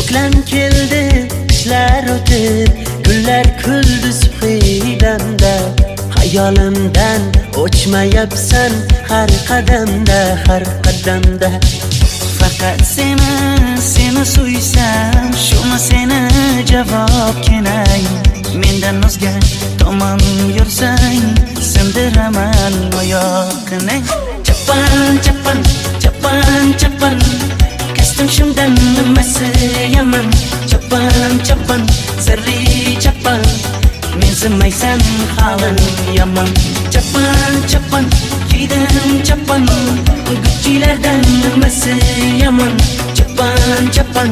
Qishlam keldi, qishlar o'tib, gullar kuldi subhidamda. Hayolimdan o'chmayapsan har qadamda, har qadamda. Faqat seni suysam, shuni seni javob kenay. Mendan o'zga tomon yursang, sindiraman oyoqni. Chapan, chapan, chapan, chapan, kasdim shundan nimasi yaman. Chapan, chapan, sirri chapan, mensimaysan halim yaman. Chapan, chapan, kiydim chapan, Gucci'lardan nimasi yaman. Chapan, chapan,